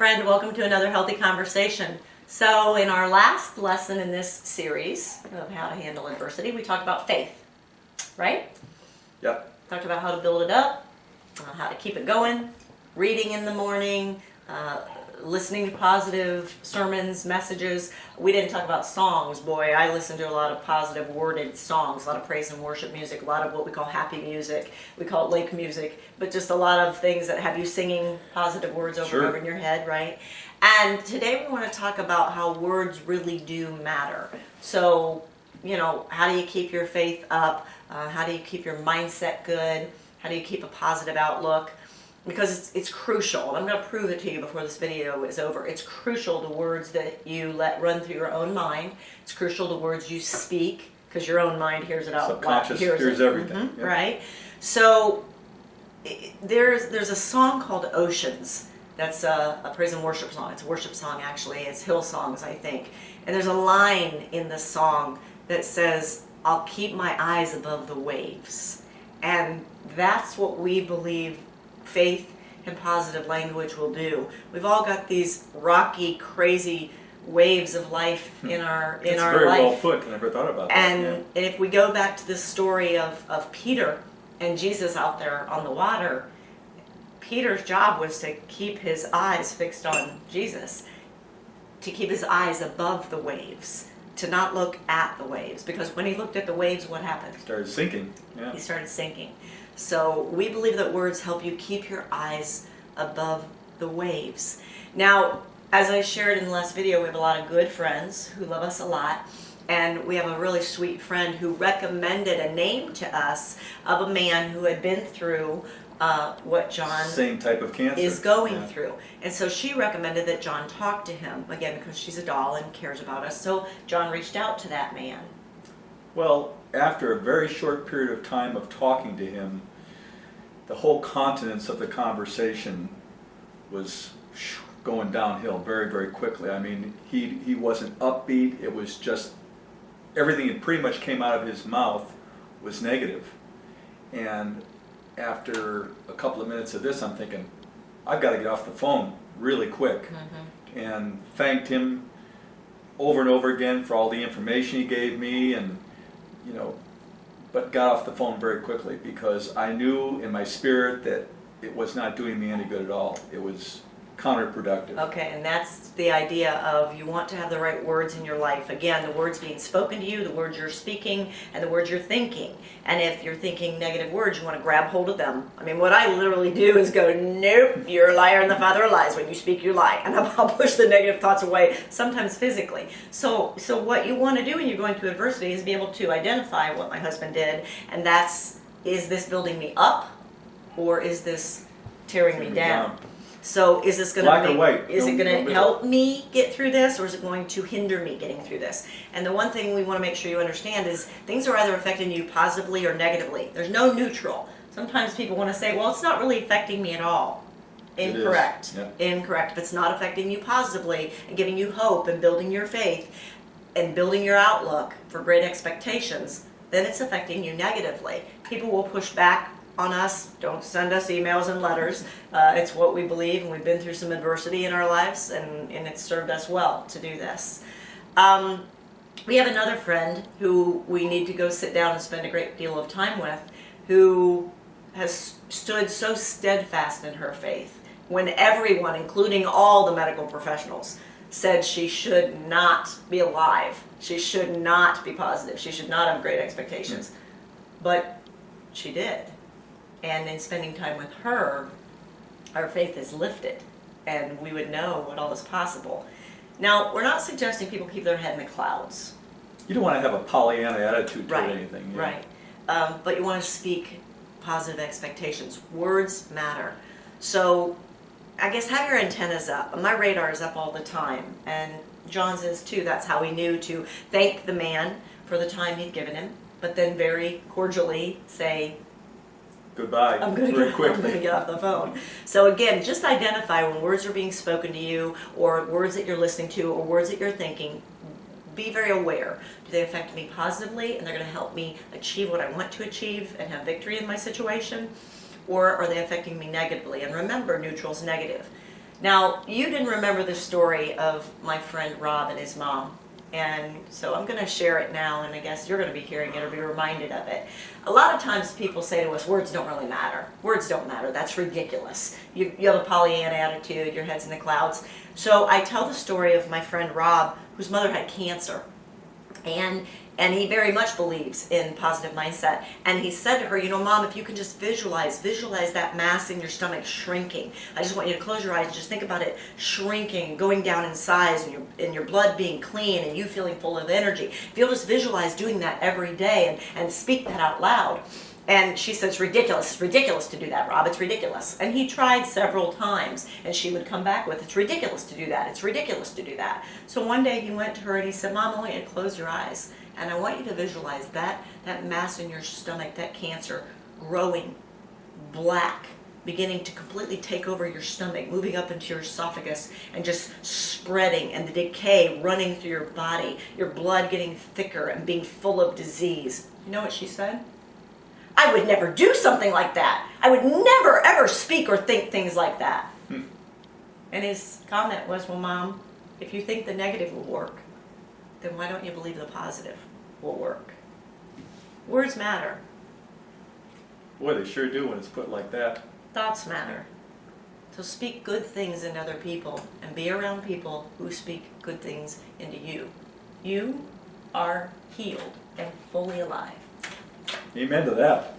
friend. Welcome to another Healthy Conversation. So in our last lesson in this series of how to handle adversity, we talked about faith, right? Yep. Talked about how to build it up, how to keep it going, reading in the morning, listening to positive sermons, messages. We didn't talk about songs. Boy, I listen to a lot of positive worded songs, a lot of praise and worship music, a lot of what we call happy music. We call it lake music, but just a lot of things that have you singing positive words over and over in your head, right? And today we want to talk about how words really do matter. So, how do you keep your faith up? How do you keep your mindset good? How do you keep a positive outlook? Because it's crucial. I'm going to prove it to you before this video is over. It's crucial the words that you let run through your own mind. It's crucial the words you speak, because your own mind hears it out loud. Subconscious hears everything. Mm-hmm, yep. Right? So there's a song called Oceans. That's a praise and worship song. It's a worship song, actually. It's Hillsongs, I think. And there's a line in the song that says, "I'll keep my eyes above the waves." And that's what we believe faith and positive language will do. We've all got these rocky, crazy waves of life in our life. It's very well put. I never thought about that. And if we go back to this story of Peter and Jesus out there on the water, Peter's job was to keep his eyes fixed on Jesus, to keep his eyes above the waves, to not look at the waves. Because when he looked at the waves, what happened? He started sinking. Yeah. He started sinking. So we believe that words help you keep your eyes above the waves. Now, as I shared in the last video, we have a lot of good friends who love us a lot. And we have a really sweet friend who recommended a name to us of a man who had been through what John same type of cancer is going through. And so she recommended that John talk to him, again, because she's a doll and cares about us. So John reached out to that man. Well, after a very short period of time of talking to him, the whole countenance of the conversation was going downhill very, very quickly. I mean, he wasn't upbeat. It was just everything that pretty much came out of his mouth was negative. And after a couple of minutes of this, I'm thinking, I've got to get off the phone really quick. Mm-hmm. And thanked him over and over again for all the information he gave me, and but got off the phone very quickly because I knew in my spirit that it was not doing me any good at all. It was counterproductive. Okay, and that's the idea of you want to have the right words in your life. Again, the words being spoken to you, the words you're speaking, and the words you're thinking. And if you're thinking negative words, you want to grab hold of them. I mean, what I literally do is go, nope, you're a liar and the father of lies. When you speak, you lie. And I'll push the negative thoughts away, sometimes physically. So what you want to do when you're going through adversity is be able to identify what my husband did, and that's, is this building me up, or is this tearing me down? So is this going to help me get through this, or is it going to hinder me getting through this? And the one thing we want to make sure you understand is things are either affecting you positively or negatively. There's no neutral. Sometimes people want to say, well, it's not really affecting me at all. Incorrect. Yep. Incorrect. If it's not affecting you positively and giving you hope and building your faith and building your outlook for great expectations, then it's affecting you negatively. People will push back on us. Don't send us emails and letters. It's what we believe, and we've been through some adversity in our lives, and it's served us well to do this. We have another friend who we need to go sit down and spend a great deal of time with, who has stood so steadfast in her faith when everyone, including all the medical professionals, said she should not be alive. She should not be positive. She should not have great expectations. But she did. And in spending time with her, our faith is lifted, and we would know what all is possible. Now, we're not suggesting people keep their head in the clouds. You don't want to have a Pollyanna attitude toward Right, anything. Yeah. right. But you want to speak positive expectations. Words matter. So I guess have your antennas up. My radar is up all the time, and John's is too. That's how we knew to thank the man for the time he'd given him, but then very cordially say, goodbye. I'm going to get off the phone. So again, just identify when words are being spoken to you, or words that you're listening to, or words that you're thinking. Be very aware. Do they affect me positively, and they're going to help me achieve what I want to achieve and have victory in my situation? Or are they affecting me negatively? And remember, neutral's negative. Now, you didn't remember the story of my friend Rob and his mom. And so I'm going to share it now, and I guess you're going to be hearing it or be reminded of it. A lot of times people say to us, words don't really matter. Words don't matter. That's ridiculous. You have a Pollyanna attitude. Your head's in the clouds. So I tell the story of my friend Rob, whose mother had cancer. And he very much believes in positive mindset. And he said to her, you know, Mom, if you can just visualize that mass in your stomach shrinking. I just want you to close your eyes and just think about it shrinking, going down in size, and your blood being clean and you feeling full of energy. If you'll just visualize doing that every day and speak that out loud. And she said, it's ridiculous to do that, Rob, it's ridiculous. And he tried several times, and she would come back with, it's ridiculous to do that, it's ridiculous to do that. So one day he went to her and he said, Mom, I want you to close your eyes, and I want you to visualize that mass in your stomach, that cancer, growing black, beginning to completely take over your stomach, moving up into your esophagus, and just spreading, and the decay running through your body, your blood getting thicker and being full of disease. You know what she said? I would never do something like that. I would never, ever speak or think things like that. And his comment was, well, Mom, if you think the negative will work, then why don't you believe the positive will work? Words matter. Boy, they sure do when it's put like that. Thoughts matter. So speak good things into other people and be around people who speak good things into you. You are healed and fully alive. Amen to that.